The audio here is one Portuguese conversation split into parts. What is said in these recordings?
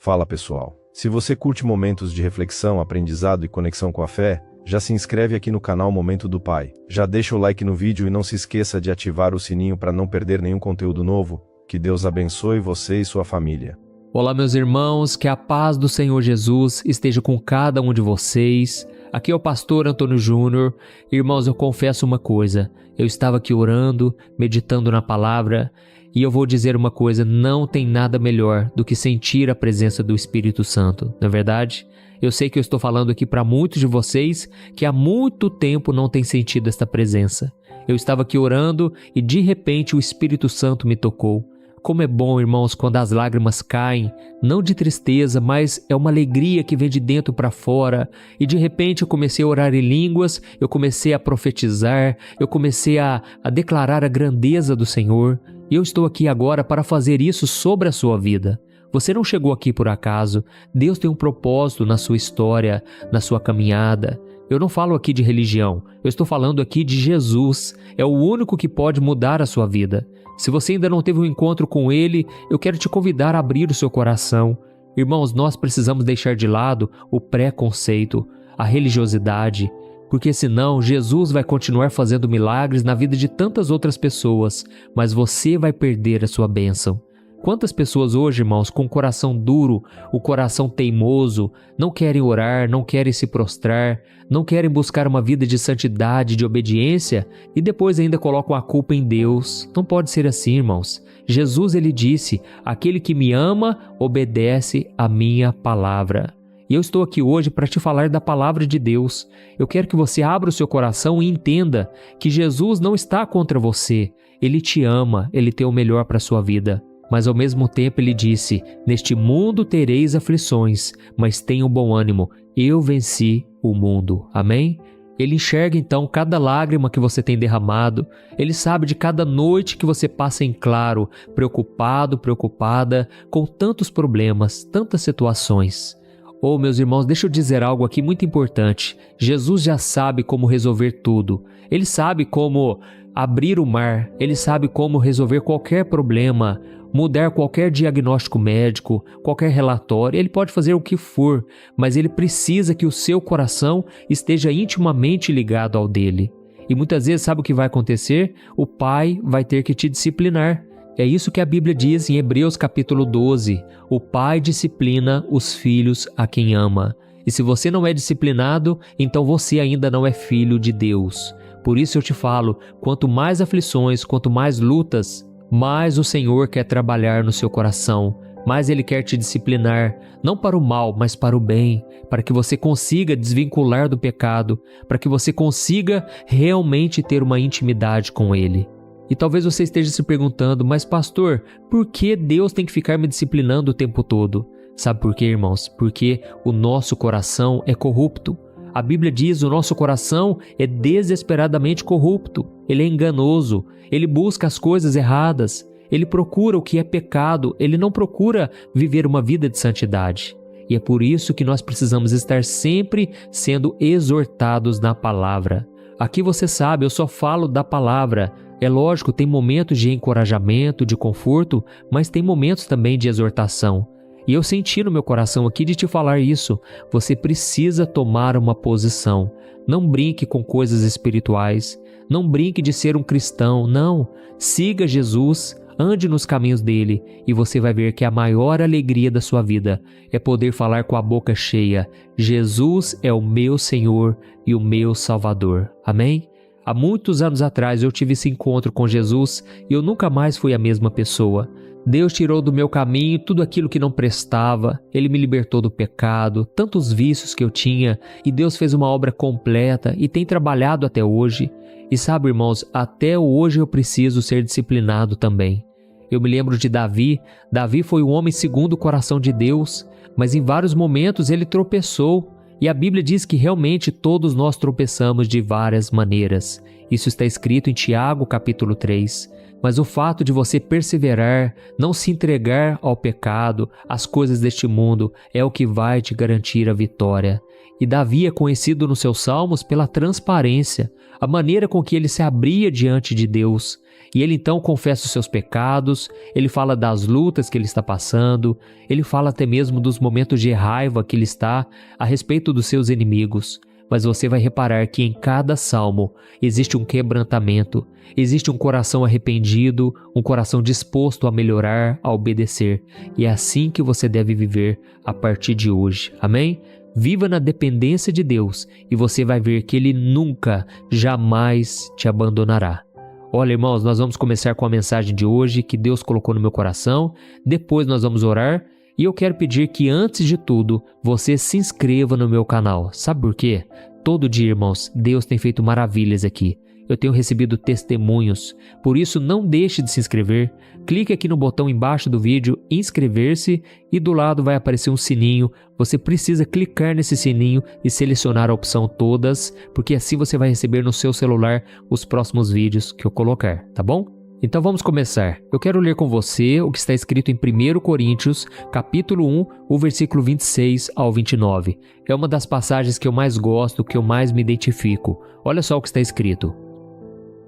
Fala pessoal, se você curte momentos de reflexão, aprendizado e conexão com a fé, já se inscreve aqui no canal Momento do Pai, já deixa o like no vídeo e não se esqueça de ativar o sininho para não perder nenhum conteúdo novo. Que Deus abençoe você e sua família. Olá meus irmãos, que a paz do Senhor Jesus esteja com cada um de vocês. Aqui é o pastor Antônio Júnior. Irmãos, eu confesso uma coisa, eu estava aqui orando, meditando na palavra, e eu vou dizer uma coisa, não tem nada melhor do que sentir a presença do Espírito Santo, não é verdade? Eu sei que eu estou falando aqui para muitos de vocês que há muito tempo não têm sentido esta presença. Eu estava aqui orando e de repente o Espírito Santo me tocou. Como é bom, irmãos, quando as lágrimas caem, não de tristeza, mas é uma alegria que vem de dentro para fora. E de repente eu comecei a orar em línguas, eu comecei a profetizar, eu comecei a declarar a grandeza do Senhor. E eu estou aqui agora para fazer isso sobre a sua vida. Você não chegou aqui por acaso. Deus tem um propósito na sua história, na sua caminhada. Eu não falo aqui de religião, eu estou falando aqui de Jesus. É o único que pode mudar a sua vida. Se você ainda não teve um encontro com Ele, eu quero te convidar a abrir o seu coração. Irmãos, nós precisamos deixar de lado o preconceito, a religiosidade, porque senão Jesus vai continuar fazendo milagres na vida de tantas outras pessoas, mas você vai perder a sua bênção. Quantas pessoas hoje, irmãos, com o coração duro, o coração teimoso, não querem orar, não querem se prostrar, não querem buscar uma vida de santidade, de obediência e depois ainda colocam a culpa em Deus. Não pode ser assim, irmãos. Jesus, ele disse, aquele que me ama, obedece a minha palavra. E eu estou aqui hoje para te falar da palavra de Deus. Eu quero que você abra o seu coração e entenda que Jesus não está contra você. Ele te ama, ele tem o melhor para a sua vida. Mas ao mesmo tempo ele disse, neste mundo tereis aflições, mas tenham bom ânimo, eu venci o mundo. Amém? Ele enxerga então cada lágrima que você tem derramado, ele sabe de cada noite que você passa em claro, preocupado, preocupada, com tantos problemas, tantas situações. Oh, meus irmãos, deixa eu dizer algo aqui muito importante. Jesus já sabe como resolver tudo. Ele sabe como abrir o mar, ele sabe como resolver qualquer problema, mudar qualquer diagnóstico médico, qualquer relatório, ele pode fazer o que for, mas ele precisa que o seu coração esteja intimamente ligado ao dele. E muitas vezes sabe o que vai acontecer? O pai vai ter que te disciplinar. É isso que a Bíblia diz em Hebreus capítulo 12, o pai disciplina os filhos a quem ama. E se você não é disciplinado, então você ainda não é filho de Deus. Por isso eu te falo, quanto mais aflições, quanto mais lutas, mais o Senhor quer trabalhar no seu coração, mais Ele quer te disciplinar, não para o mal, mas para o bem, para que você consiga desvincular do pecado, para que você consiga realmente ter uma intimidade com Ele. E talvez você esteja se perguntando, mas pastor, por que Deus tem que ficar me disciplinando o tempo todo? Sabe por quê, irmãos? Porque o nosso coração é corrupto. A Bíblia diz, o nosso coração é desesperadamente corrupto, ele é enganoso, ele busca as coisas erradas, ele procura o que é pecado, ele não procura viver uma vida de santidade. E é por isso que nós precisamos estar sempre sendo exortados na palavra. Aqui você sabe, eu só falo da palavra. É lógico, tem momentos de encorajamento, de conforto, mas tem momentos também de exortação. E eu senti no meu coração aqui de te falar isso. Você precisa tomar uma posição. Não brinque com coisas espirituais. Não brinque de ser um cristão. Não. Siga Jesus, ande nos caminhos dele e você vai ver que a maior alegria da sua vida é poder falar com a boca cheia: Jesus é o meu Senhor e o meu Salvador. Amém? Há muitos anos atrás eu tive esse encontro com Jesus e eu nunca mais fui a mesma pessoa. Deus tirou do meu caminho tudo aquilo que não prestava, Ele me libertou do pecado, tantos vícios que eu tinha, e Deus fez uma obra completa e tem trabalhado até hoje. E sabe, irmãos, até hoje eu preciso ser disciplinado também. Eu me lembro de Davi. Davi foi um homem segundo o coração de Deus, mas em vários momentos ele tropeçou. E a Bíblia diz que realmente todos nós tropeçamos de várias maneiras. Isso está escrito em Tiago capítulo 3. Mas o fato de você perseverar, não se entregar ao pecado, às coisas deste mundo, é o que vai te garantir a vitória. E Davi é conhecido nos seus salmos pela transparência, a maneira com que ele se abria diante de Deus. E ele então confessa os seus pecados, ele fala das lutas que ele está passando, ele fala até mesmo dos momentos de raiva que ele está a respeito dos seus inimigos. Mas você vai reparar que em cada salmo existe um quebrantamento, existe um coração arrependido, um coração disposto a melhorar, a obedecer. E é assim que você deve viver a partir de hoje. Amém? Viva na dependência de Deus e você vai ver que Ele nunca, jamais te abandonará. Olha, irmãos, nós vamos começar com a mensagem de hoje que Deus colocou no meu coração. Depois nós vamos orar e eu quero pedir que, antes de tudo, você se inscreva no meu canal. Sabe por quê? Todo dia, irmãos, Deus tem feito maravilhas aqui. Eu tenho recebido testemunhos. Por isso, não deixe de se inscrever. Clique aqui no botão embaixo do vídeo, inscrever-se, e do lado vai aparecer um sininho. Você precisa clicar nesse sininho e selecionar a opção todas, porque assim você vai receber no seu celular os próximos vídeos que eu colocar, tá bom? Então vamos começar. Eu quero ler com você o que está escrito em 1 Coríntios, capítulo 1, o versículo 26 ao 29. É uma das passagens que eu mais gosto, que eu mais me identifico. Olha só o que está escrito.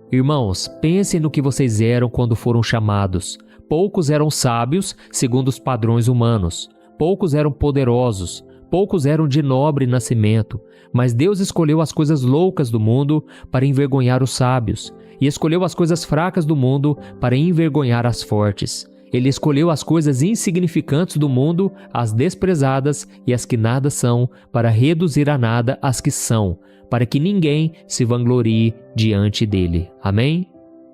Irmãos, pensem no que vocês eram quando foram chamados. Poucos eram sábios, segundo os padrões humanos. Poucos eram poderosos. Poucos eram de nobre nascimento. Mas Deus escolheu as coisas loucas do mundo para envergonhar os sábios. E escolheu as coisas fracas do mundo para envergonhar as fortes. Ele escolheu as coisas insignificantes do mundo, as desprezadas e as que nada são, para reduzir a nada as que são, para que ninguém se vanglorie diante dele. Amém?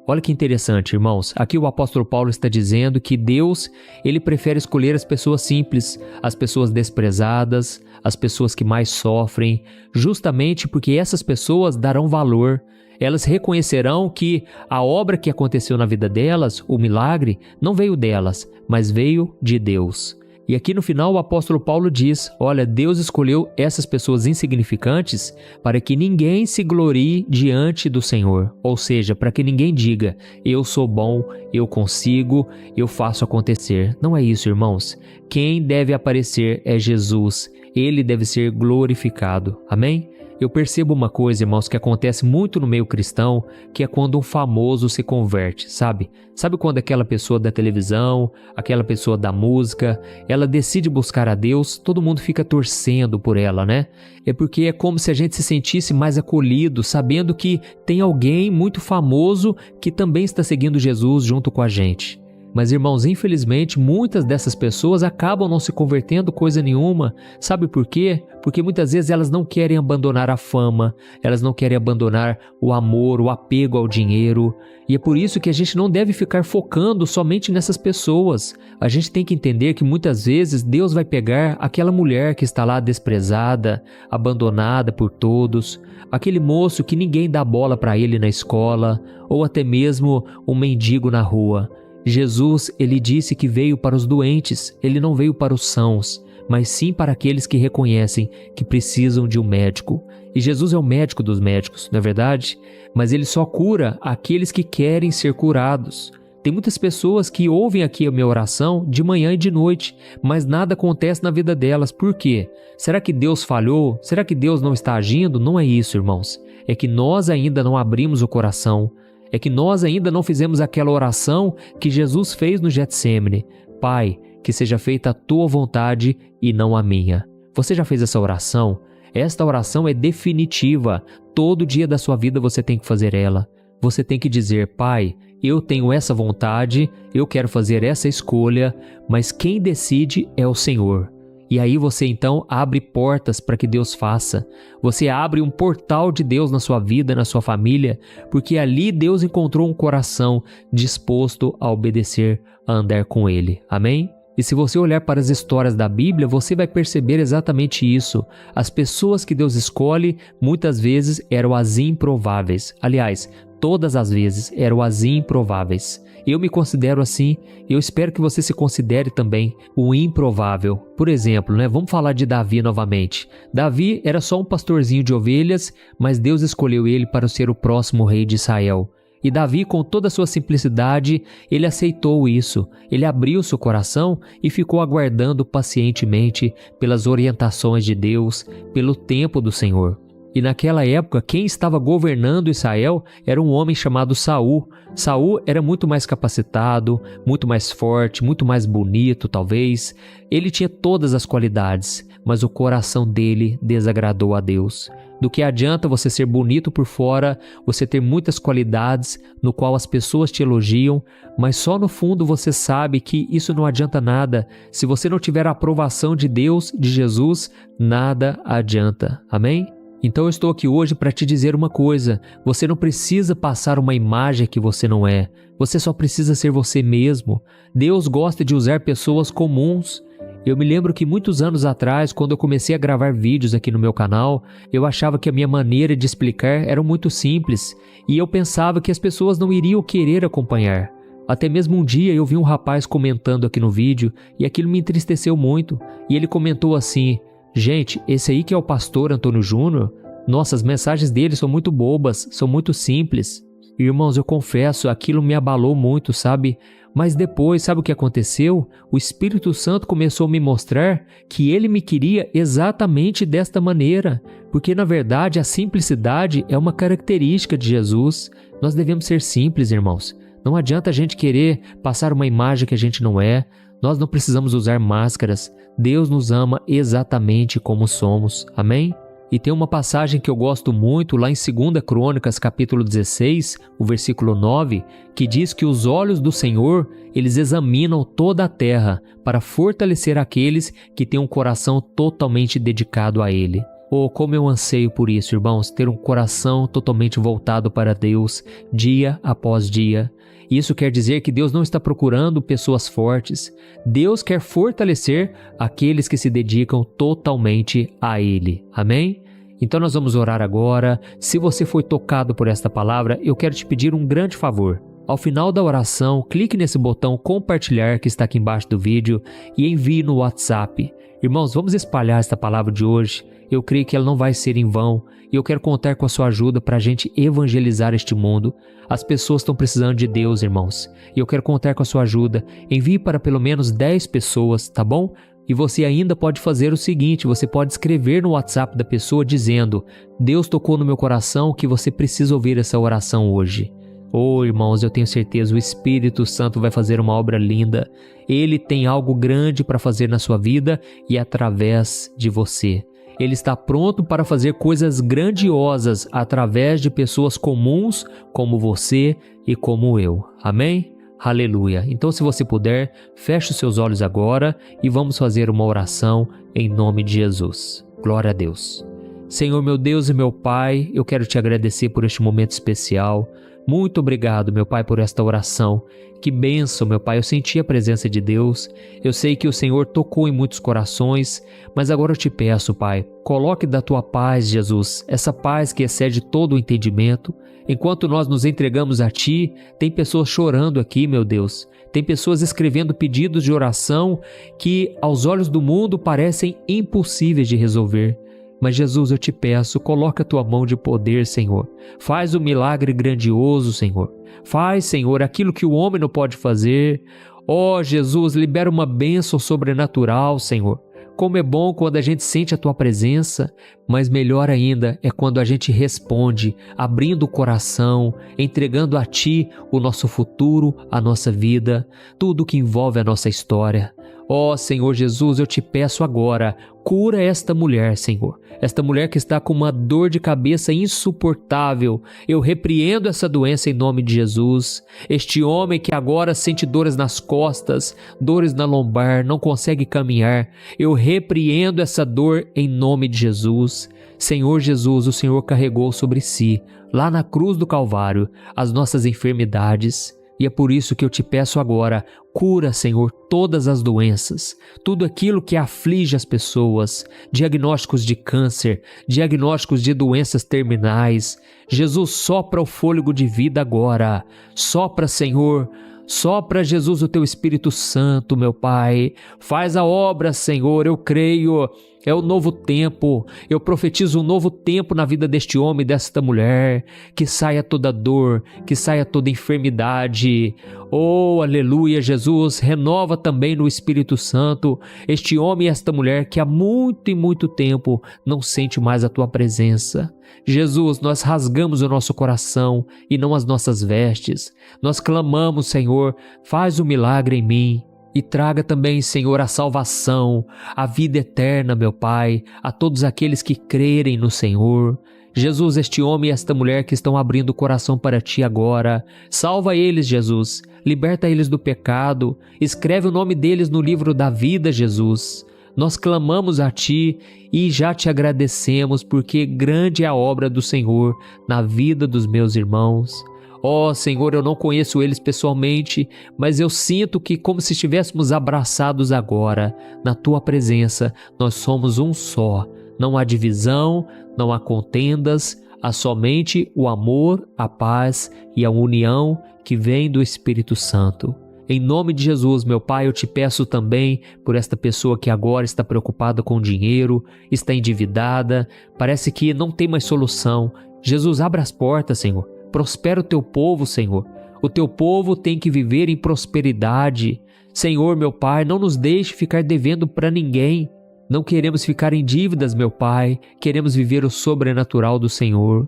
Olha que interessante, irmãos. Aqui o apóstolo Paulo está dizendo que Deus, ele prefere escolher as pessoas simples, as pessoas desprezadas, as pessoas que mais sofrem, justamente porque essas pessoas darão valor. Elas reconhecerão que a obra que aconteceu na vida delas, o milagre, não veio delas, mas veio de Deus. E aqui no final o apóstolo Paulo diz, olha, Deus escolheu essas pessoas insignificantes para que ninguém se glorie diante do Senhor. Ou seja, para que ninguém diga, eu sou bom, eu consigo, eu faço acontecer. Não é isso, irmãos. Quem deve aparecer é Jesus. Ele deve ser glorificado. Amém? Eu percebo uma coisa, irmãos, que acontece muito no meio cristão, que é quando um famoso se converte, sabe? Sabe quando aquela pessoa da televisão, aquela pessoa da música, ela decide buscar a Deus, todo mundo fica torcendo por ela, né? É porque é como se a gente se sentisse mais acolhido, sabendo que tem alguém muito famoso que também está seguindo Jesus junto com a gente. Mas, irmãos, infelizmente, muitas dessas pessoas acabam não se convertendo coisa nenhuma. Sabe por quê? Porque muitas vezes elas não querem abandonar a fama, elas não querem abandonar o amor, o apego ao dinheiro. E é por isso que a gente não deve ficar focando somente nessas pessoas. A gente tem que entender que muitas vezes Deus vai pegar aquela mulher que está lá desprezada, abandonada por todos, aquele moço que ninguém dá bola para ele na escola, ou até mesmo um mendigo na rua. Jesus, ele disse que veio para os doentes, ele não veio para os sãos, mas sim para aqueles que reconhecem que precisam de um médico. E Jesus é o médico dos médicos, não é verdade? Mas ele só cura aqueles que querem ser curados. Tem muitas pessoas que ouvem aqui a minha oração de manhã e de noite, mas nada acontece na vida delas. Por quê? Será que Deus falhou? Será que Deus não está agindo? Não é isso, irmãos. É que nós ainda não abrimos o coração. É que nós ainda não fizemos aquela oração que Jesus fez no Getsêmani. Pai, que seja feita a tua vontade e não a minha. Você já fez essa oração? Esta oração é definitiva. Todo dia da sua vida você tem que fazer ela. Você tem que dizer, Pai, eu tenho essa vontade, eu quero fazer essa escolha, mas quem decide é o Senhor. E aí você então abre portas para que Deus faça. Você abre um portal de Deus na sua vida, na sua família, porque ali Deus encontrou um coração disposto a obedecer, a andar com Ele. Amém? E se você olhar para as histórias da Bíblia, você vai perceber exatamente isso. As pessoas que Deus escolhe, muitas vezes eram as improváveis. Aliás, todas as vezes eram as improváveis. Eu me considero assim, eu espero que você se considere também o improvável. Por exemplo, vamos falar de Davi novamente. Davi era só um pastorzinho de ovelhas, mas Deus escolheu ele para ser o próximo rei de Israel. E Davi, com toda a sua simplicidade, ele aceitou isso. Ele abriu seu coração e ficou aguardando pacientemente pelas orientações de Deus, pelo tempo do Senhor. E naquela época, quem estava governando Israel era um homem chamado Saul. Saul era muito mais capacitado, muito mais forte, muito mais bonito, talvez. Ele tinha todas as qualidades, mas o coração dele desagradou a Deus. Do que adianta você ser bonito por fora, você ter muitas qualidades no qual as pessoas te elogiam, mas só no fundo você sabe que isso não adianta nada. Se você não tiver a aprovação de Deus, de Jesus, nada adianta. Amém? Então eu estou aqui hoje para te dizer uma coisa: você não precisa passar uma imagem que você não é. Você só precisa ser você mesmo. Deus gosta de usar pessoas comuns. Eu me lembro que muitos anos atrás, quando eu comecei a gravar vídeos aqui no meu canal, eu achava que a minha maneira de explicar era muito simples e eu pensava que as pessoas não iriam querer acompanhar. Até mesmo um dia eu vi um rapaz comentando aqui no vídeo e aquilo me entristeceu muito. E ele comentou assim: gente, esse aí que é o pastor Antônio Júnior, nossa, as mensagens dele são muito bobas, são muito simples. Irmãos, eu confesso, aquilo me abalou muito, sabe? Mas depois, sabe o que aconteceu? O Espírito Santo começou a me mostrar que ele me queria exatamente desta maneira, porque na verdade a simplicidade é uma característica de Jesus. Nós devemos ser simples, irmãos. Não adianta a gente querer passar uma imagem que a gente não é. Nós não precisamos usar máscaras. Deus nos ama exatamente como somos. Amém? E tem uma passagem que eu gosto muito lá em 2 Crônicas, capítulo 16, o versículo 9, que diz que os olhos do Senhor, eles examinam toda a terra para fortalecer aqueles que têm um coração totalmente dedicado a Ele. Oh, como eu anseio por isso, irmãos, ter um coração totalmente voltado para Deus, dia após dia. Isso quer dizer que Deus não está procurando pessoas fortes. Deus quer fortalecer aqueles que se dedicam totalmente a Ele. Amém? Então nós vamos orar agora. Se você foi tocado por esta palavra, eu quero te pedir um grande favor. Ao final da oração, clique nesse botão compartilhar que está aqui embaixo do vídeo e envie no WhatsApp. Irmãos, vamos espalhar esta palavra de hoje. Eu creio que ela não vai ser em vão e eu quero contar com a sua ajuda para a gente evangelizar este mundo. As pessoas estão precisando de Deus, irmãos, e eu quero contar com a sua ajuda. Envie para pelo menos 10 pessoas, tá bom? E você ainda pode fazer o seguinte, você pode escrever no WhatsApp da pessoa dizendo: Deus tocou no meu coração que você precisa ouvir essa oração hoje. Oh, irmãos, eu tenho certeza, o Espírito Santo vai fazer uma obra linda. Ele tem algo grande para fazer na sua vida e através de você. Ele está pronto para fazer coisas grandiosas através de pessoas comuns como você e como eu. Amém? Aleluia. Então, se você puder, feche os seus olhos agora e vamos fazer uma oração em nome de Jesus. Glória a Deus. Senhor, meu Deus e meu Pai, eu quero te agradecer por este momento especial. Muito obrigado, meu Pai, por esta oração. Que bênção, meu Pai, eu senti a presença de Deus. Eu sei que o Senhor tocou em muitos corações, mas agora eu te peço, Pai, coloque da tua paz, Jesus, essa paz que excede todo o entendimento. Enquanto nós nos entregamos a Ti, tem pessoas chorando aqui, meu Deus. Tem pessoas escrevendo pedidos de oração que, aos olhos do mundo, parecem impossíveis de resolver. Mas Jesus, eu te peço, coloca a tua mão de poder, Senhor. Faz um milagre grandioso, Senhor. Faz, Senhor, aquilo que o homem não pode fazer. Ó Jesus, libera uma bênção sobrenatural, Senhor. Como é bom quando a gente sente a tua presença, mas melhor ainda é quando a gente responde, abrindo o coração, entregando a Ti o nosso futuro, a nossa vida, tudo que envolve a nossa história. Ó Senhor Jesus, eu te peço agora, cura esta mulher, Senhor. Esta mulher que está com uma dor de cabeça insuportável. Eu repreendo essa doença em nome de Jesus. Este homem que agora sente dores nas costas, dores na lombar, não consegue caminhar. Eu repreendo essa dor em nome de Jesus. Senhor Jesus, o Senhor carregou sobre si, lá na cruz do Calvário, as nossas enfermidades. E é por isso que eu te peço agora, cura, Senhor, todas as doenças, tudo aquilo que aflige as pessoas, diagnósticos de câncer, diagnósticos de doenças terminais. Jesus, sopra o fôlego de vida agora, sopra, Senhor, sopra, Jesus, o teu Espírito Santo, meu Pai. Faz a obra, Senhor, eu creio. É o novo tempo. Eu profetizo um novo tempo na vida deste homem e desta mulher. Que saia toda dor, que saia toda enfermidade. Oh, aleluia, Jesus. Renova também no Espírito Santo este homem e esta mulher que há muito e muito tempo não sente mais a tua presença. Jesus, nós rasgamos o nosso coração e não as nossas vestes. Nós clamamos, Senhor, faz um milagre em mim. E traga também, Senhor, a salvação, a vida eterna, meu Pai, a todos aqueles que crerem no Senhor. Jesus, este homem e esta mulher que estão abrindo o coração para Ti agora, salva eles, Jesus, liberta eles do pecado, escreve o nome deles no livro da vida, Jesus. Nós clamamos a Ti e já Te agradecemos porque grande é a obra do Senhor na vida dos meus irmãos. Ó Senhor, eu não conheço eles pessoalmente, mas eu sinto que como se estivéssemos abraçados agora, na Tua presença, nós somos um só. Não há divisão, não há contendas, há somente o amor, a paz e a união que vem do Espírito Santo. Em nome de Jesus, meu Pai, eu Te peço também por esta pessoa que agora está preocupada com dinheiro, está endividada, parece que não tem mais solução. Jesus, abra as portas, Senhor. Prospera o Teu povo, Senhor. O Teu povo tem que viver em prosperidade. Senhor, meu Pai, não nos deixe ficar devendo para ninguém. Não queremos ficar em dívidas, meu Pai. Queremos viver o sobrenatural do Senhor.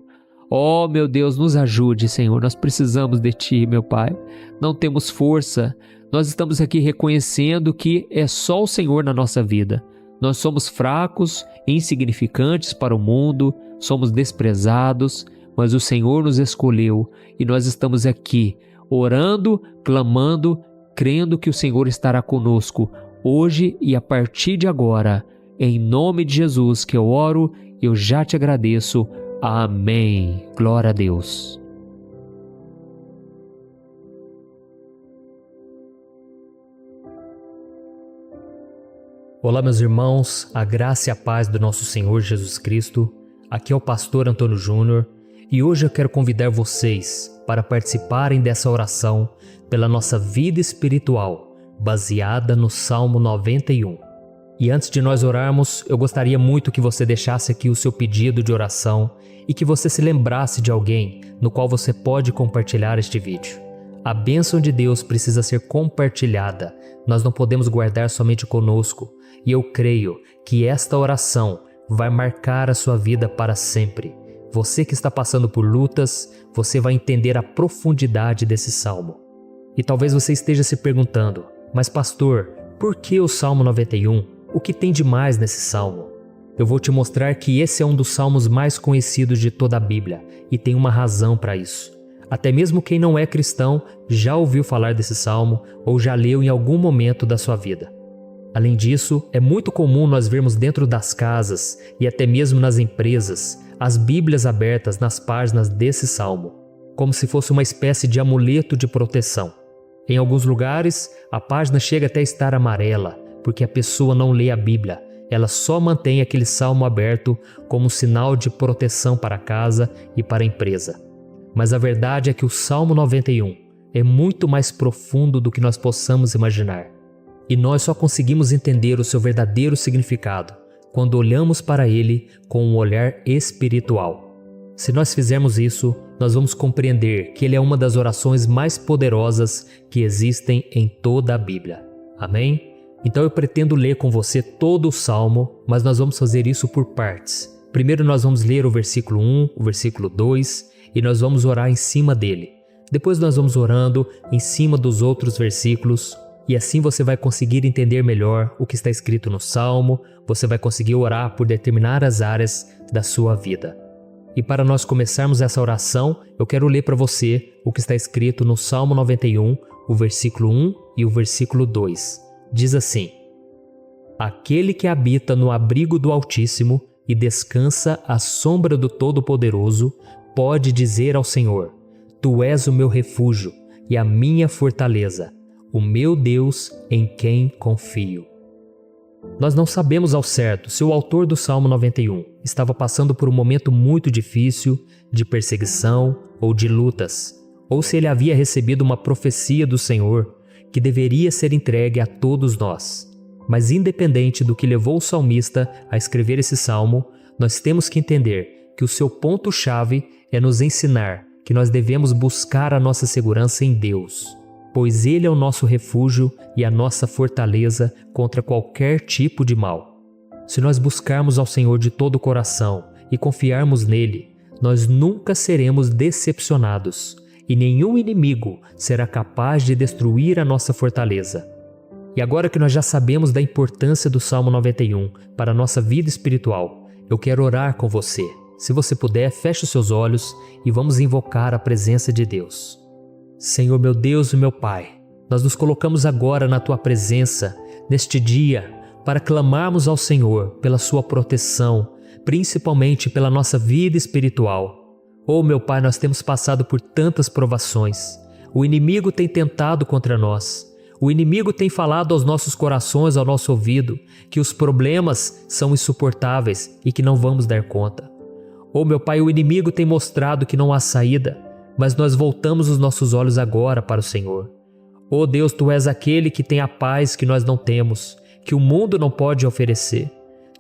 Oh, meu Deus, nos ajude, Senhor. Nós precisamos de Ti, meu Pai. Não temos força. Nós estamos aqui reconhecendo que é só o Senhor na nossa vida. Nós somos fracos, insignificantes para o mundo, somos desprezados, mas o Senhor nos escolheu e nós estamos aqui, orando, clamando, crendo que o Senhor estará conosco hoje e a partir de agora. Em nome de Jesus que eu oro, eu já Te agradeço. Amém. Glória a Deus. Olá, meus irmãos, a graça e a paz do nosso Senhor Jesus Cristo. Aqui é o pastor Antônio Júnior. E hoje eu quero convidar vocês para participarem dessa oração pela nossa vida espiritual, baseada no Salmo 91. E antes de nós orarmos, eu gostaria muito que você deixasse aqui o seu pedido de oração e que você se lembrasse de alguém no qual você pode compartilhar este vídeo. A bênção de Deus precisa ser compartilhada, nós não podemos guardar somente conosco. E eu creio que esta oração vai marcar a sua vida para sempre. Você que está passando por lutas, você vai entender a profundidade desse salmo. E talvez você esteja se perguntando, mas pastor, por que o Salmo 91? O que tem de mais nesse salmo? Eu vou te mostrar que esse é um dos salmos mais conhecidos de toda a Bíblia e tem uma razão para isso. Até mesmo quem não é cristão já ouviu falar desse salmo ou já leu em algum momento da sua vida. Além disso, é muito comum nós vermos dentro das casas e até mesmo nas empresas as Bíblias abertas nas páginas desse salmo, como se fosse uma espécie de amuleto de proteção. Em alguns lugares, a página chega até a estar amarela, porque a pessoa não lê a Bíblia, ela só mantém aquele salmo aberto como sinal de proteção para a casa e para a empresa. Mas a verdade é que o Salmo 91 é muito mais profundo do que nós possamos imaginar. E nós só conseguimos entender o seu verdadeiro significado quando olhamos para ele com um olhar espiritual. Se nós fizermos isso, nós vamos compreender que ele é uma das orações mais poderosas que existem em toda a Bíblia. Amém? Então eu pretendo ler com você todo o Salmo, mas nós vamos fazer isso por partes. Primeiro nós vamos ler o versículo 1, o versículo 2 e nós vamos orar em cima dele. Depois nós vamos orando em cima dos outros versículos. E assim você vai conseguir entender melhor o que está escrito no Salmo, você vai conseguir orar por determinadas áreas da sua vida. E para nós começarmos essa oração, eu quero ler para você o que está escrito no Salmo 91, o versículo 1 e o versículo 2. Diz assim: Aquele que habita no abrigo do Altíssimo e descansa à sombra do Todo-Poderoso, pode dizer ao Senhor: Tu és o meu refúgio e a minha fortaleza, o meu Deus em quem confio. Nós não sabemos ao certo se o autor do Salmo 91 estava passando por um momento muito difícil, de perseguição ou de lutas, ou se ele havia recebido uma profecia do Senhor que deveria ser entregue a todos nós. Mas independente do que levou o salmista a escrever esse salmo, nós temos que entender que o seu ponto-chave é nos ensinar que nós devemos buscar a nossa segurança em Deus, pois Ele é o nosso refúgio e a nossa fortaleza contra qualquer tipo de mal. Se nós buscarmos ao Senhor de todo o coração e confiarmos nele, nós nunca seremos decepcionados e nenhum inimigo será capaz de destruir a nossa fortaleza. E agora que nós já sabemos da importância do Salmo 91 para a nossa vida espiritual, eu quero orar com você. Se você puder, feche os seus olhos e vamos invocar a presença de Deus. Senhor meu Deus e meu Pai, nós nos colocamos agora na Tua presença, neste dia, para clamarmos ao Senhor pela Sua proteção, principalmente pela nossa vida espiritual. Oh meu Pai, nós temos passado por tantas provações. O inimigo tem tentado contra nós. O inimigo tem falado aos nossos corações, ao nosso ouvido, que os problemas são insuportáveis e que não vamos dar conta. Oh meu Pai, o inimigo tem mostrado que não há saída, mas nós voltamos os nossos olhos agora para o Senhor. Oh Deus, Tu és aquele que tem a paz que nós não temos, que o mundo não pode oferecer.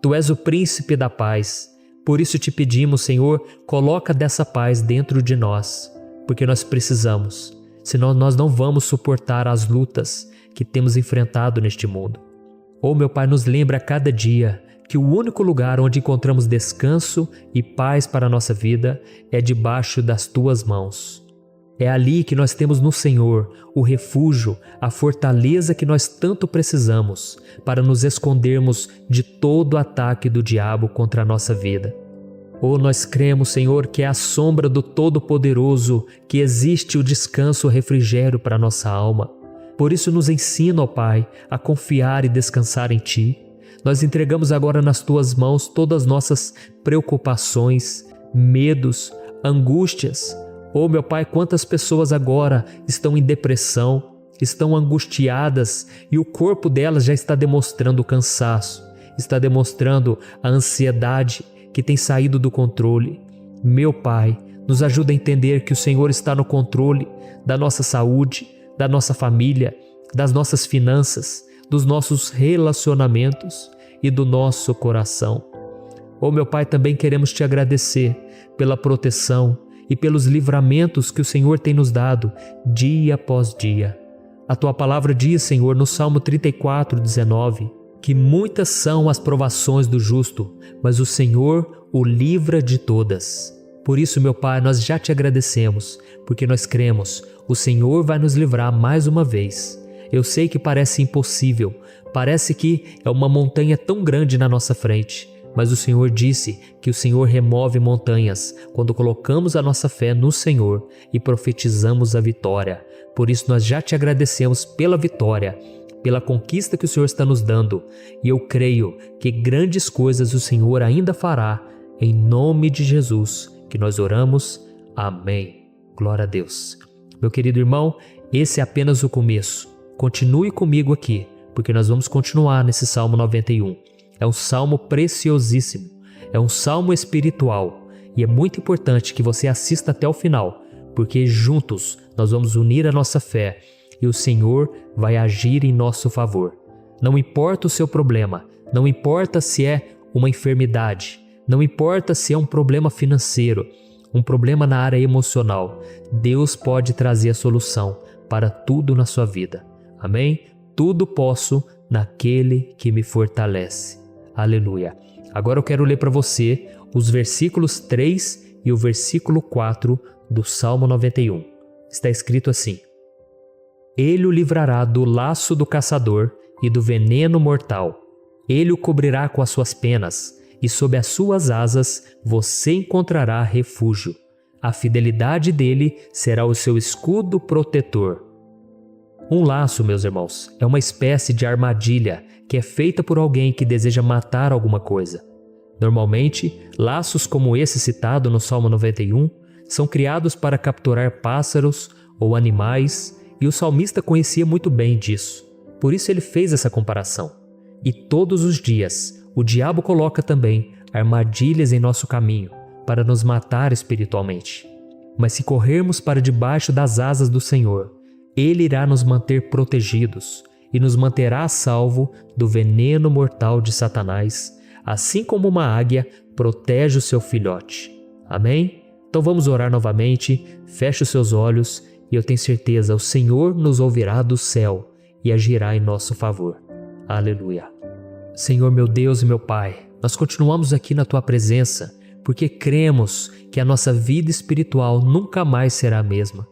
Tu és o príncipe da paz. Por isso te pedimos, Senhor, coloca dessa paz dentro de nós, porque nós precisamos, senão nós não vamos suportar as lutas que temos enfrentado neste mundo. Oh meu Pai, nos lembra a cada dia que o único lugar onde encontramos descanso e paz para a nossa vida é debaixo das Tuas mãos. É ali que nós temos no Senhor o refúgio, a fortaleza que nós tanto precisamos para nos escondermos de todo ataque do diabo contra a nossa vida. Oh, nós cremos, Senhor, que é à sombra do Todo-Poderoso que existe o descanso, o refrigério para a nossa alma. Por isso nos ensina, ó Pai, a confiar e descansar em Ti. Nós entregamos agora nas Tuas mãos todas as nossas preocupações, medos, angústias. Oh meu Pai, quantas pessoas agora estão em depressão, estão angustiadas e o corpo delas já está demonstrando o cansaço, está demonstrando a ansiedade que tem saído do controle. Meu Pai, nos ajuda a entender que o Senhor está no controle da nossa saúde, da nossa família, das nossas finanças, dos nossos relacionamentos e do nosso coração. Oh meu Pai, também queremos Te agradecer pela proteção e pelos livramentos que o Senhor tem nos dado dia após dia. A Tua palavra diz, Senhor, no Salmo 34:19, que muitas são as provações do justo, mas o Senhor o livra de todas. Por isso, meu Pai, nós já Te agradecemos, porque nós cremos, o Senhor vai nos livrar mais uma vez. Eu sei que parece impossível, parece que é uma montanha tão grande na nossa frente, mas o Senhor disse que o Senhor remove montanhas quando colocamos a nossa fé no Senhor e profetizamos a vitória. Por isso nós já Te agradecemos pela vitória, pela conquista que o Senhor está nos dando, e eu creio que grandes coisas o Senhor ainda fará, em nome de Jesus, que nós oramos. Amém. Glória a Deus. Meu querido irmão, esse é apenas o começo. Continue comigo aqui, porque nós vamos continuar nesse Salmo 91. É um salmo preciosíssimo, é um salmo espiritual e é muito importante que você assista até o final, porque juntos nós vamos unir a nossa fé e o Senhor vai agir em nosso favor. Não importa o seu problema, não importa se é uma enfermidade, não importa se é um problema financeiro, um problema na área emocional, Deus pode trazer a solução para tudo na sua vida. Amém? Tudo posso naquele que me fortalece. Aleluia. Agora eu quero ler para você os versículos 3 e o versículo 4 do Salmo 91. Está escrito assim: Ele o livrará do laço do caçador e do veneno mortal. Ele o cobrirá com as suas penas, e sob as suas asas você encontrará refúgio. A fidelidade dele será o seu escudo protetor. Um laço, meus irmãos, é uma espécie de armadilha que é feita por alguém que deseja matar alguma coisa. Normalmente, laços como esse citado no Salmo 91 são criados para capturar pássaros ou animais, e o salmista conhecia muito bem disso. Por isso ele fez essa comparação. E todos os dias, o diabo coloca também armadilhas em nosso caminho para nos matar espiritualmente. Mas se corrermos para debaixo das asas do Senhor, Ele irá nos manter protegidos, e nos manterá a salvo do veneno mortal de Satanás, assim como uma águia protege o seu filhote. Amém? Então vamos orar novamente, feche os seus olhos e eu tenho certeza, o Senhor nos ouvirá do céu e agirá em nosso favor. Aleluia. Senhor meu Deus e meu Pai, nós continuamos aqui na Tua presença porque cremos que a nossa vida espiritual nunca mais será a mesma.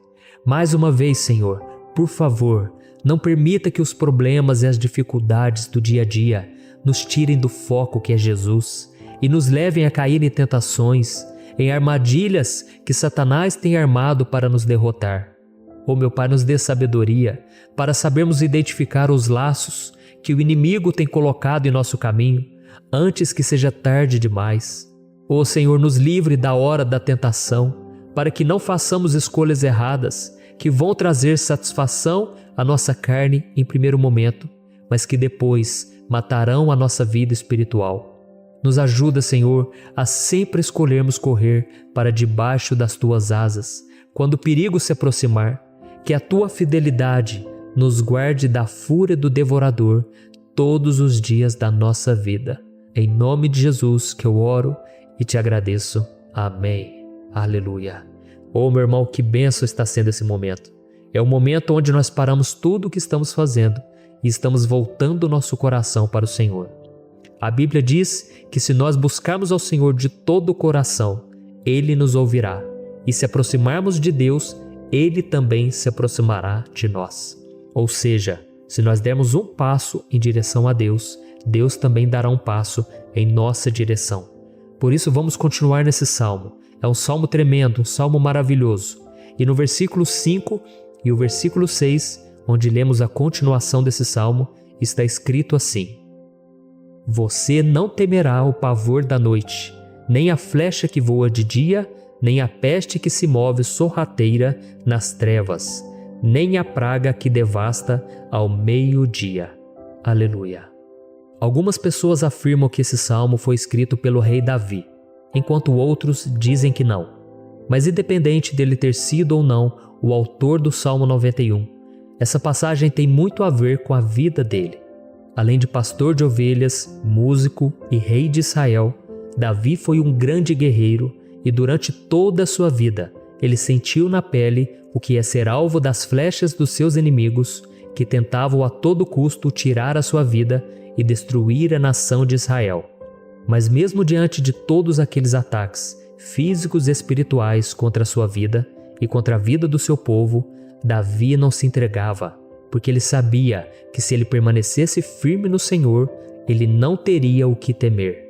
Mais uma vez, Senhor, por favor, não permita que os problemas e as dificuldades do dia a dia nos tirem do foco que é Jesus e nos levem a cair em tentações, em armadilhas que Satanás tem armado para nos derrotar. Oh meu Pai, nos dê sabedoria para sabermos identificar os laços que o inimigo tem colocado em nosso caminho antes que seja tarde demais. Oh Senhor, nos livre da hora da tentação para que não façamos escolhas erradas que vão trazer satisfação à nossa carne em primeiro momento, mas que depois matarão a nossa vida espiritual. Nos ajuda, Senhor, a sempre escolhermos correr para debaixo das Tuas asas, quando o perigo se aproximar, que a Tua fidelidade nos guarde da fúria do devorador todos os dias da nossa vida. Em nome de Jesus que eu oro e te agradeço. Amém. Aleluia. Oh, meu irmão, que bênção está sendo esse momento. É o momento onde nós paramos tudo o que estamos fazendo e estamos voltando o nosso coração para o Senhor. A Bíblia diz que se nós buscarmos ao Senhor de todo o coração, Ele nos ouvirá. E se aproximarmos de Deus, Ele também se aproximará de nós. Ou seja, se nós dermos um passo em direção a Deus, Deus também dará um passo em nossa direção. Por isso vamos continuar nesse salmo. É um salmo tremendo, um salmo maravilhoso. E no versículo 5 e o versículo 6, onde lemos a continuação desse salmo, está escrito assim: Você não temerá o pavor da noite, nem a flecha que voa de dia, nem a peste que se move sorrateira nas trevas, nem a praga que devasta ao meio-dia. Aleluia. Algumas pessoas afirmam que esse salmo foi escrito pelo rei Davi, enquanto outros dizem que não. Mas independente dele ter sido ou não o autor do Salmo 91, essa passagem tem muito a ver com a vida dele. Além de pastor de ovelhas, músico e rei de Israel, Davi foi um grande guerreiro e durante toda a sua vida ele sentiu na pele o que é ser alvo das flechas dos seus inimigos que tentavam a todo custo tirar a sua vida e destruir a nação de Israel. Mas mesmo diante de todos aqueles ataques físicos e espirituais contra a sua vida e contra a vida do seu povo, Davi não se entregava, porque ele sabia que se ele permanecesse firme no Senhor, ele não teria o que temer.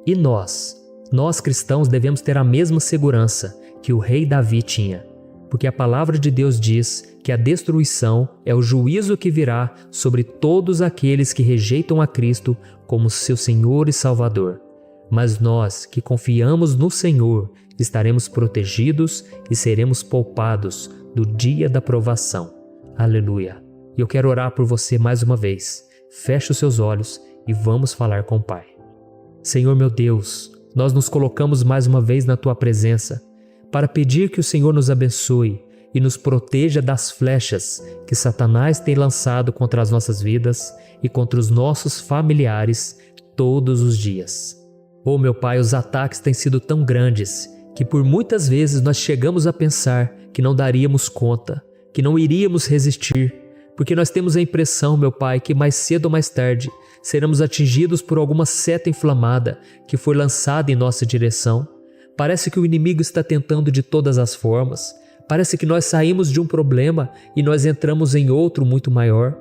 E nós cristãos devemos ter a mesma segurança que o rei Davi tinha, porque a palavra de Deus diz que a destruição é o juízo que virá sobre todos aqueles que rejeitam a Cristo como seu Senhor e Salvador. Mas nós que confiamos no Senhor estaremos protegidos e seremos poupados do dia da provação. Aleluia. E eu quero orar por você mais uma vez. Feche os seus olhos e vamos falar com o Pai. Senhor meu Deus, nós nos colocamos mais uma vez na Tua presença para pedir que o Senhor nos abençoe e nos proteja das flechas que Satanás tem lançado contra as nossas vidas e contra os nossos familiares todos os dias. Oh meu Pai, os ataques têm sido tão grandes que por muitas vezes nós chegamos a pensar que não daríamos conta, que não iríamos resistir, porque nós temos a impressão, meu Pai, que mais cedo ou mais tarde seremos atingidos por alguma seta inflamada que foi lançada em nossa direção. Parece que o inimigo está tentando de todas as formas. Parece que nós saímos de um problema e nós entramos em outro muito maior.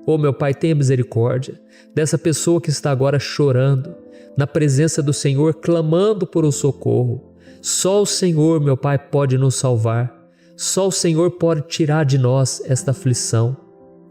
Oh meu Pai, tenha misericórdia dessa pessoa que está agora chorando, na presença do Senhor, clamando por um socorro. Só o Senhor, meu Pai, pode nos salvar. Só o Senhor pode tirar de nós esta aflição.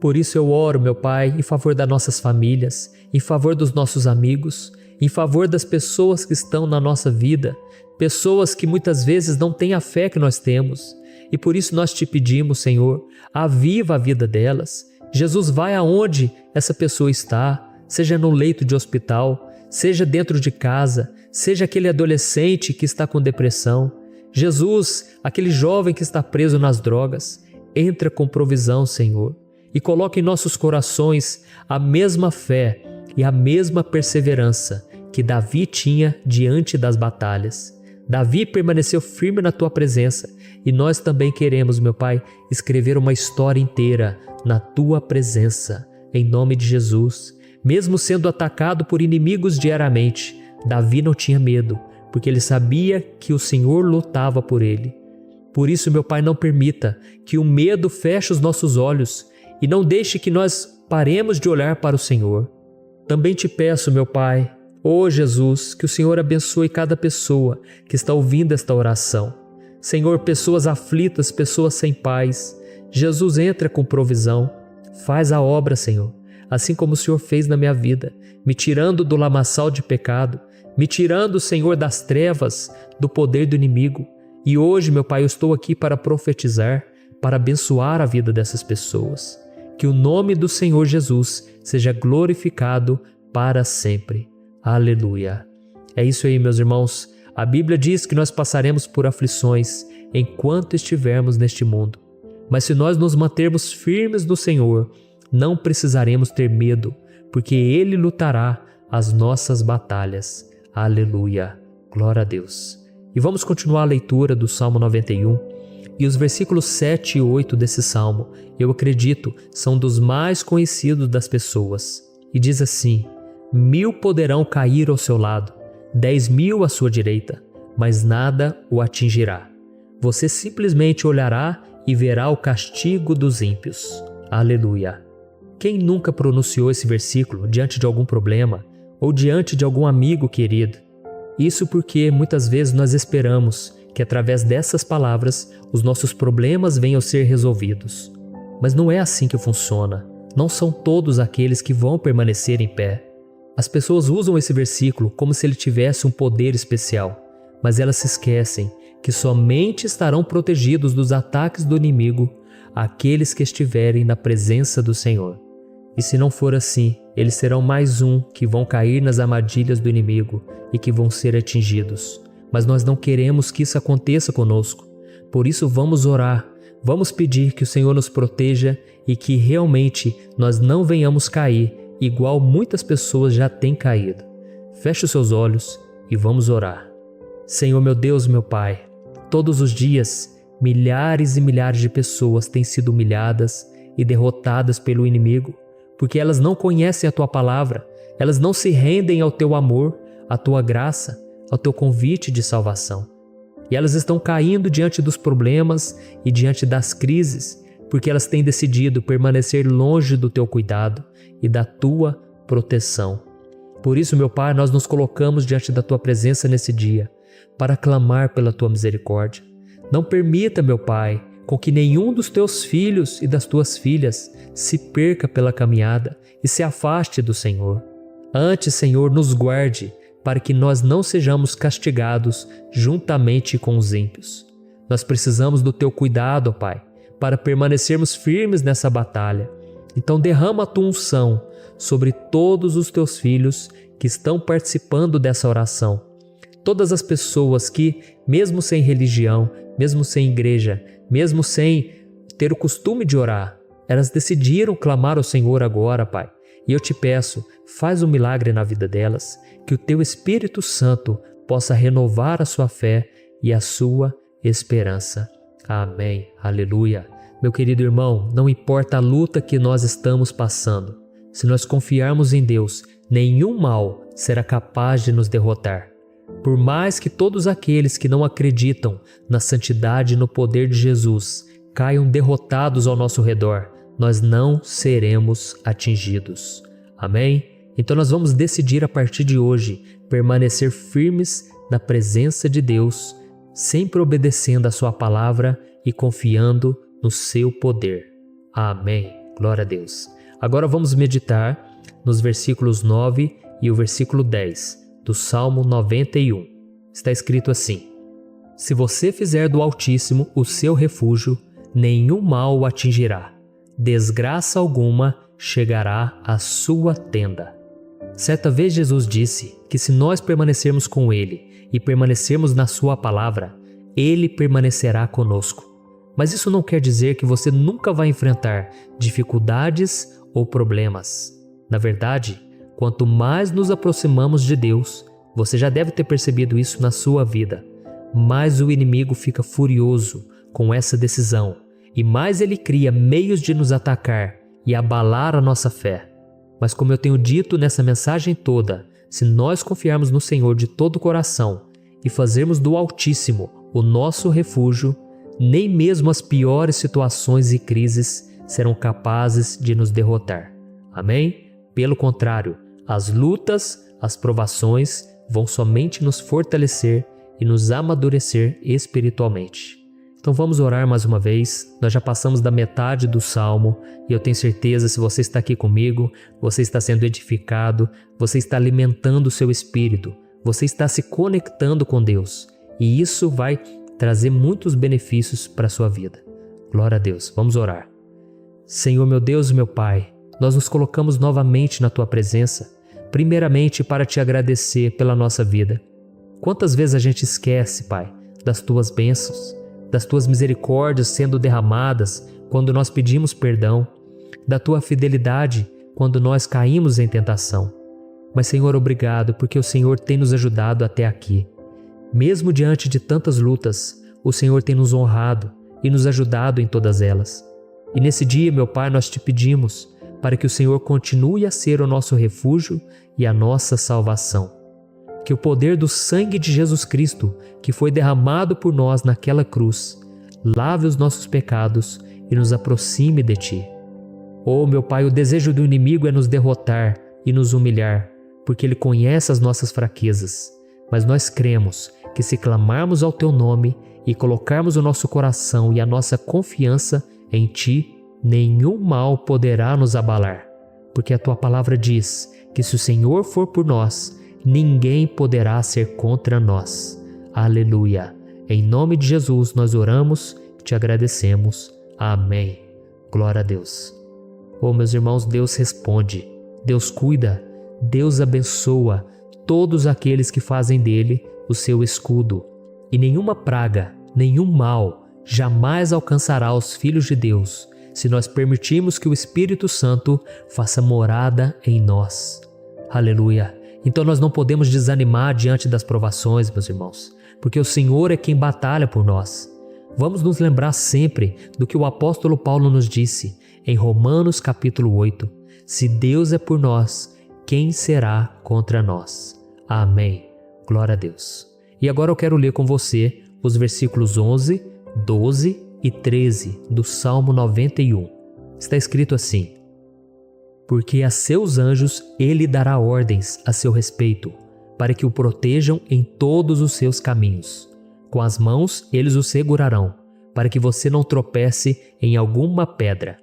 Por isso eu oro, meu Pai, em favor das nossas famílias, em favor dos nossos amigos, em favor das pessoas que estão na nossa vida, pessoas que muitas vezes não têm a fé que nós temos. E por isso nós te pedimos, Senhor, aviva a vida delas. Jesus, vai aonde essa pessoa está, seja no leito de hospital, seja dentro de casa, seja aquele adolescente que está com depressão. Jesus, aquele jovem que está preso nas drogas, entra com provisão, Senhor. e coloca em nossos corações a mesma fé e a mesma perseverança que Davi tinha diante das batalhas. Davi permaneceu firme na tua presença e nós também queremos, meu Pai, escrever uma história inteira na tua presença, em nome de Jesus. Mesmo sendo atacado por inimigos diariamente, Davi não tinha medo, porque ele sabia que o Senhor lutava por ele. Por isso, meu Pai, não permita que o medo feche os nossos olhos e não deixe que nós paremos de olhar para o Senhor. Também te peço, meu Pai, ó Jesus, que o Senhor abençoe cada pessoa que está ouvindo esta oração. Senhor, pessoas aflitas, pessoas sem paz. Jesus, entra com provisão. Faz a obra, Senhor, assim como o Senhor fez na minha vida, me tirando do lamaçal de pecado, me tirando, Senhor, das trevas, do poder do inimigo. E hoje, meu Pai, eu estou aqui para profetizar, para abençoar a vida dessas pessoas. Que o nome do Senhor Jesus seja glorificado para sempre. Aleluia. É isso aí, meus irmãos. A Bíblia diz que nós passaremos por aflições enquanto estivermos neste mundo. Mas se nós nos mantermos firmes no Senhor, não precisaremos ter medo, porque Ele lutará as nossas batalhas. Aleluia. Glória a Deus. E vamos continuar a leitura do Salmo 91. E os versículos 7 e 8 desse Salmo, eu acredito, são dos mais conhecidos das pessoas. E diz assim: 1000 poderão cair ao seu lado, 10.000 à sua direita, mas nada o atingirá. Você simplesmente olhará e verá o castigo dos ímpios. Aleluia. Quem nunca pronunciou esse versículo diante de algum problema ou diante de algum amigo querido? Isso porque muitas vezes nós esperamos que através dessas palavras os nossos problemas venham a ser resolvidos. Mas não é assim que funciona. Não são todos aqueles que vão permanecer em pé. As pessoas usam esse versículo como se ele tivesse um poder especial, mas elas se esquecem que somente estarão protegidos dos ataques do inimigo aqueles que estiverem na presença do Senhor. E se não for assim, eles serão mais um que vão cair nas armadilhas do inimigo e que vão ser atingidos. Mas nós não queremos que isso aconteça conosco. Por isso vamos orar, vamos pedir que o Senhor nos proteja e que realmente nós não venhamos cair igual muitas pessoas já têm caído. Feche os seus olhos e vamos orar. Senhor, meu Deus, meu Pai, todos os dias milhares e milhares de pessoas têm sido humilhadas e derrotadas pelo inimigo, porque elas não conhecem a Tua palavra, elas não se rendem ao Teu amor, à Tua graça, ao Teu convite de salvação. E elas estão caindo diante dos problemas e diante das crises, porque elas têm decidido permanecer longe do Teu cuidado e da Tua proteção. Por isso, meu Pai, nós nos colocamos diante da Tua presença nesse dia, para clamar pela Tua misericórdia. Não permita, meu Pai, com que nenhum dos Teus filhos e das Tuas filhas se perca pela caminhada e se afaste do Senhor. Antes, Senhor, nos guarde, para que nós não sejamos castigados juntamente com os ímpios. Nós precisamos do Teu cuidado, ó Pai, para permanecermos firmes nessa batalha. Então derrama a Tua unção sobre todos os Teus filhos que estão participando dessa oração. Todas as pessoas que, mesmo sem religião, mesmo sem igreja, mesmo sem ter o costume de orar, elas decidiram clamar ao Senhor agora, Pai. E eu te peço, faz um milagre na vida delas, que o Teu Espírito Santo possa renovar a sua fé e a sua esperança. Amém. Aleluia. Meu querido irmão, não importa a luta que nós estamos passando, se nós confiarmos em Deus, nenhum mal será capaz de nos derrotar. Por mais que todos aqueles que não acreditam na santidade e no poder de Jesus caiam derrotados ao nosso redor, nós não seremos atingidos. Amém? Então nós vamos decidir a partir de hoje permanecer firmes na presença de Deus, sempre obedecendo a Sua palavra e confiando no Seu poder. Amém. Glória a Deus. Agora vamos meditar nos versículos 9 e o versículo 10 do Salmo 91. Está escrito assim: Se você fizer do Altíssimo o seu refúgio, nenhum mal o atingirá. Desgraça alguma chegará à sua tenda. Certa vez Jesus disse que se nós permanecermos com Ele e permanecermos na Sua palavra, Ele permanecerá conosco. Mas isso não quer dizer que você nunca vai enfrentar dificuldades ou problemas. Na verdade, quanto mais nos aproximamos de Deus, você já deve ter percebido isso na sua vida, mais o inimigo fica furioso com essa decisão e mais ele cria meios de nos atacar e abalar a nossa fé. Mas como eu tenho dito nessa mensagem toda, se nós confiarmos no Senhor de todo o coração e fazermos do Altíssimo o nosso refúgio, nem mesmo as piores situações e crises serão capazes de nos derrotar. Amém? Pelo contrário, as lutas, as provações vão somente nos fortalecer e nos amadurecer espiritualmente. Então vamos orar mais uma vez. Nós já passamos da metade do Salmo e eu tenho certeza, se você está aqui comigo, você está sendo edificado, você está alimentando o seu espírito, você está se conectando com Deus e isso vai trazer muitos benefícios para a sua vida. Glória a Deus. Vamos orar. Senhor, meu Deus e meu Pai, nós nos colocamos novamente na Tua presença, primeiramente para Te agradecer pela nossa vida. Quantas vezes a gente esquece, Pai, das Tuas bênçãos, das Tuas misericórdias sendo derramadas quando nós pedimos perdão, da Tua fidelidade quando nós caímos em tentação. Mas, Senhor, obrigado, porque o Senhor tem nos ajudado até aqui. Mesmo diante de tantas lutas, o Senhor tem nos honrado e nos ajudado em todas elas. E nesse dia, meu Pai, nós Te pedimos para que o Senhor continue a ser o nosso refúgio e a nossa salvação. Que o poder do sangue de Jesus Cristo, que foi derramado por nós naquela cruz, lave os nossos pecados e nos aproxime de Ti. Oh, meu Pai, o desejo do inimigo é nos derrotar e nos humilhar, porque ele conhece as nossas fraquezas. Mas nós cremos que se clamarmos ao Teu nome e colocarmos o nosso coração e a nossa confiança em Ti, nenhum mal poderá nos abalar. Porque a Tua palavra diz que se o Senhor for por nós, ninguém poderá ser contra nós. Aleluia. Em nome de Jesus nós oramos e Te agradecemos. Amém. Glória a Deus. Oh, meus irmãos, Deus responde, Deus cuida, Deus abençoa todos aqueles que fazem dele o seu escudo. E nenhuma praga, nenhum mal jamais alcançará os filhos de Deus, se nós permitirmos que o Espírito Santo faça morada em nós. Aleluia. Então nós não podemos desanimar diante das provações, meus irmãos, porque o Senhor é quem batalha por nós. Vamos nos lembrar sempre do que o apóstolo Paulo nos disse em Romanos capítulo 8. Se Deus é por nós, quem será contra nós? Amém. Glória a Deus. E agora eu quero ler com você os versículos 11, 12 e 13 do Salmo 91. Está escrito assim: Porque a seus anjos ele dará ordens a seu respeito, para que o protejam em todos os seus caminhos. Com as mãos eles o segurarão, para que você não tropece em alguma pedra.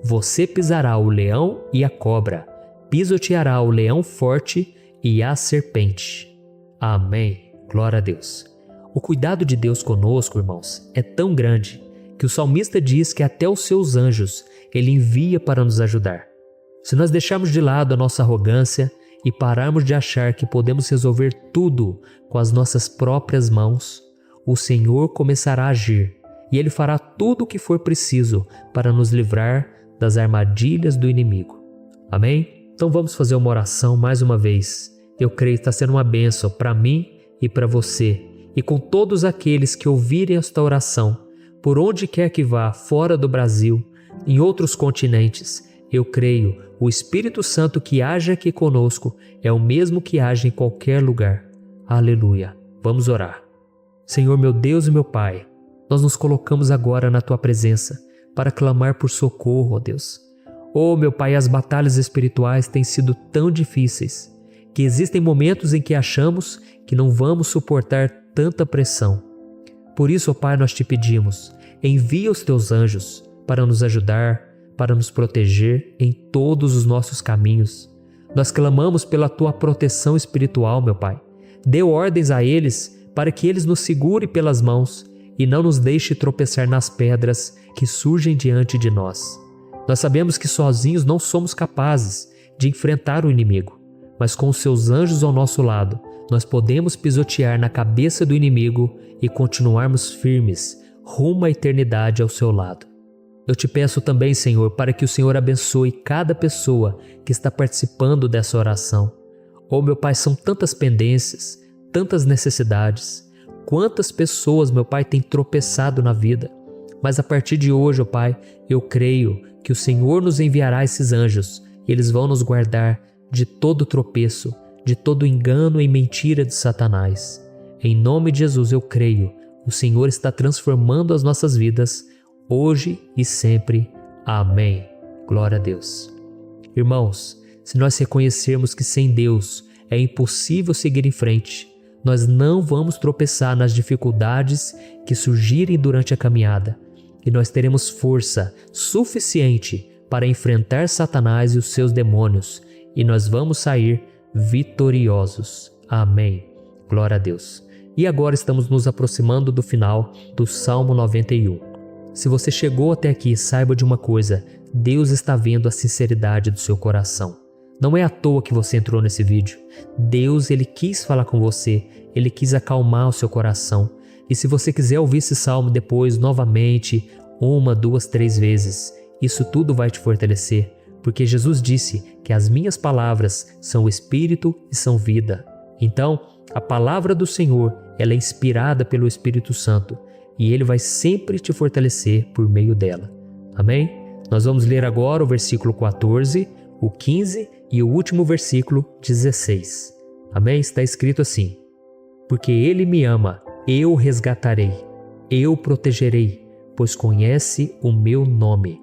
Você pisará o leão e a cobra, pisoteará o leão forte e a serpente. Amém. Glória a Deus. O cuidado de Deus conosco, irmãos, é tão grande que o salmista diz que até os seus anjos ele envia para nos ajudar. Se nós deixarmos de lado a nossa arrogância e pararmos de achar que podemos resolver tudo com as nossas próprias mãos, o Senhor começará a agir e Ele fará tudo o que for preciso para nos livrar das armadilhas do inimigo. Amém? Então vamos fazer uma oração mais uma vez. Eu creio que está sendo uma bênção para mim e para você, e com todos aqueles que ouvirem esta oração, por onde quer que vá, fora do Brasil, em outros continentes. Eu creio, o Espírito Santo que age aqui conosco é o mesmo que age em qualquer lugar. Aleluia. Vamos orar. Senhor, meu Deus e meu Pai, nós nos colocamos agora na Tua presença para clamar por socorro, ó Deus. Oh, meu Pai, as batalhas espirituais têm sido tão difíceis que existem momentos em que achamos que não vamos suportar tanta pressão. Por isso, ó Pai, nós Te pedimos, envia os Teus anjos para nos ajudar, para nos proteger em todos os nossos caminhos. Nós clamamos pela Tua proteção espiritual, meu Pai. Dê ordens a eles para que eles nos segurem pelas mãos e não nos deixe tropeçar nas pedras que surgem diante de nós. Nós sabemos que sozinhos não somos capazes de enfrentar o inimigo, mas com os Seus anjos ao nosso lado, nós podemos pisotear na cabeça do inimigo e continuarmos firmes, rumo à eternidade ao seu lado. Eu te peço também, Senhor, para que o Senhor abençoe cada pessoa que está participando dessa oração. Oh, meu Pai, são tantas pendências, tantas necessidades. Quantas pessoas, meu Pai, têm tropeçado na vida. Mas a partir de hoje, oh Pai, eu creio que o Senhor nos enviará esses anjos e eles vão nos guardar de todo tropeço, de todo engano e mentira de Satanás. Em nome de Jesus eu creio, o Senhor está transformando as nossas vidas, hoje e sempre. Amém. Glória a Deus. Irmãos, se nós reconhecermos que sem Deus é impossível seguir em frente, nós não vamos tropeçar nas dificuldades que surgirem durante a caminhada, e nós teremos força suficiente para enfrentar Satanás e os seus demônios, e nós vamos sair vitoriosos. Amém. Glória a Deus. E agora estamos nos aproximando do final do Salmo 91. Se você chegou até aqui, saiba de uma coisa: Deus está vendo a sinceridade do seu coração. Não é à toa que você entrou nesse vídeo. Deus, Ele quis falar com você, Ele quis acalmar o seu coração. E se você quiser ouvir esse salmo depois, novamente, 1, 2, 3 vezes, isso tudo vai te fortalecer, porque Jesus disse que as minhas palavras são espírito e são vida. Então, a palavra do Senhor, ela é inspirada pelo Espírito Santo, e Ele vai sempre te fortalecer por meio dela. Amém? Nós vamos ler agora o versículo 14, o 15 e o último versículo 16. Amém? Está escrito assim: porque Ele me ama, eu o resgatarei, eu o protegerei, pois conhece o meu nome.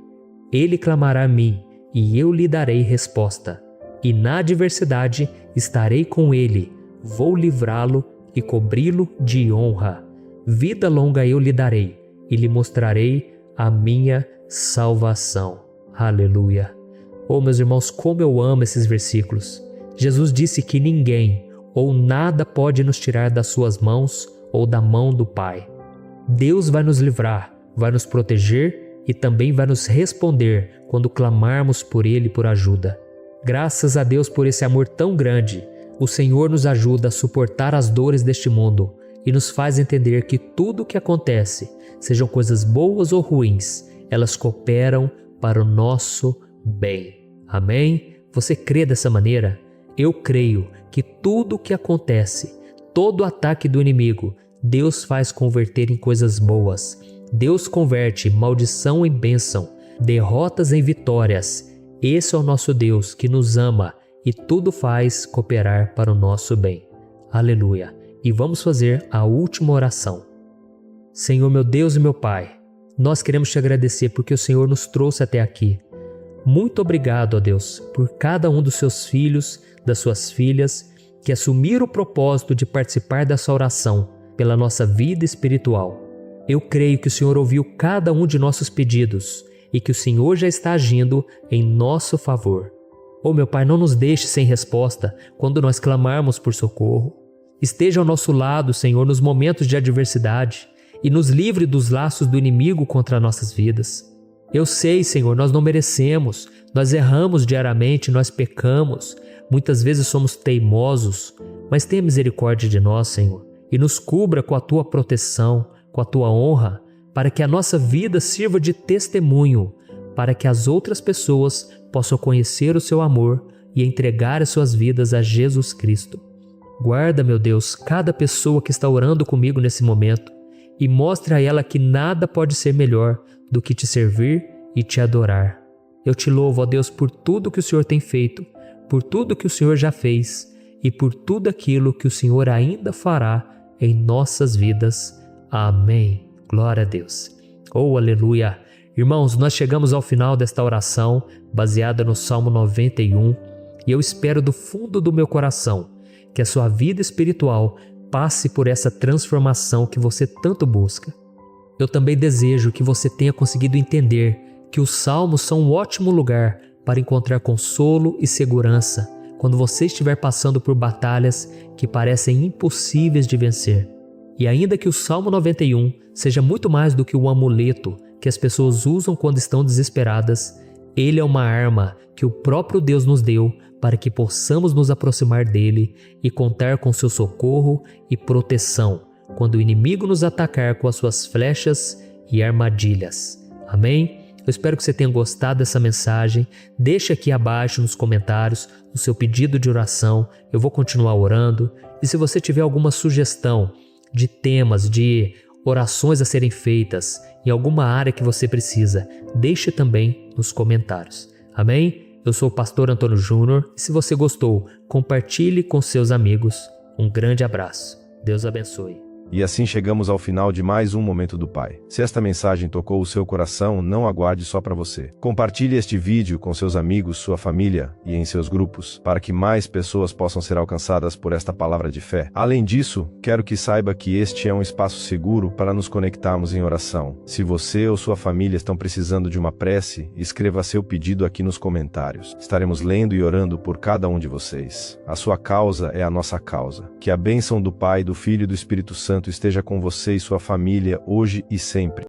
Ele clamará a mim, e eu lhe darei resposta. E na adversidade estarei com ele, vou livrá-lo e cobri-lo de honra. Vida longa eu lhe darei, e lhe mostrarei a minha salvação. Aleluia! Oh, meus irmãos, como eu amo esses versículos. Jesus disse que ninguém ou nada pode nos tirar das suas mãos ou da mão do Pai. Deus vai nos livrar, vai nos proteger e também vai nos responder quando clamarmos por Ele por ajuda. Graças a Deus por esse amor tão grande, o Senhor nos ajuda a suportar as dores deste mundo e nos faz entender que tudo o que acontece, sejam coisas boas ou ruins, elas cooperam para o nosso bem. Amém? Você crê dessa maneira? Eu creio que tudo o que acontece, todo ataque do inimigo, Deus faz converter em coisas boas. Deus converte maldição em bênção, derrotas em vitórias. Esse é o nosso Deus que nos ama e tudo faz cooperar para o nosso bem. Aleluia! E vamos fazer a última oração. Senhor, meu Deus e meu Pai, nós queremos te agradecer porque o Senhor nos trouxe até aqui. Muito obrigado, ó Deus, por cada um dos seus filhos, das suas filhas, que assumiram o propósito de participar dessa oração pela nossa vida espiritual. Eu creio que o Senhor ouviu cada um de nossos pedidos e que o Senhor já está agindo em nosso favor. Oh, meu Pai, não nos deixe sem resposta quando nós clamarmos por socorro. Esteja ao nosso lado, Senhor, nos momentos de adversidade e nos livre dos laços do inimigo contra nossas vidas. Eu sei, Senhor, nós não merecemos, nós erramos diariamente, nós pecamos, muitas vezes somos teimosos, mas tenha misericórdia de nós, Senhor, e nos cubra com a Tua proteção, com a Tua honra, para que a nossa vida sirva de testemunho, para que as outras pessoas possam conhecer o Seu amor e entregar as suas vidas a Jesus Cristo. Guarda, meu Deus, cada pessoa que está orando comigo nesse momento e mostre a ela que nada pode ser melhor do que te servir e te adorar. Eu te louvo, ó Deus, por tudo que o Senhor tem feito, por tudo que o Senhor já fez e por tudo aquilo que o Senhor ainda fará em nossas vidas. Amém. Glória a Deus. Oh, aleluia. Irmãos, nós chegamos ao final desta oração baseada no Salmo 91 e eu espero do fundo do meu coração que a sua vida espiritual passe por essa transformação que você tanto busca. Eu também desejo que você tenha conseguido entender que os salmos são um ótimo lugar para encontrar consolo e segurança quando você estiver passando por batalhas que parecem impossíveis de vencer. E ainda que o Salmo 91 seja muito mais do que um amuleto que as pessoas usam quando estão desesperadas, ele é uma arma que o próprio Deus nos deu para que possamos nos aproximar dele e contar com seu socorro e proteção quando o inimigo nos atacar com as suas flechas e armadilhas. Amém? Eu espero que você tenha gostado dessa mensagem. Deixe aqui abaixo nos comentários o seu pedido de oração. Eu vou continuar orando. E se você tiver alguma sugestão de temas, de orações a serem feitas em alguma área que você precisa, deixe também nos comentários. Amém? Eu sou o pastor Antônio Júnior e se você gostou, compartilhe com seus amigos. Um grande abraço. Deus abençoe. E assim chegamos ao final de mais um Momento do Pai. Se esta mensagem tocou o seu coração, não aguarde só para você. Compartilhe este vídeo com seus amigos, sua família e em seus grupos, para que mais pessoas possam ser alcançadas por esta palavra de fé. Além disso, quero que saiba que este é um espaço seguro para nos conectarmos em oração. Se você ou sua família estão precisando de uma prece, escreva seu pedido aqui nos comentários. Estaremos lendo e orando por cada um de vocês. A sua causa é a nossa causa. Que a bênção do Pai, do Filho e do Espírito Santo esteja com você e sua família hoje e sempre.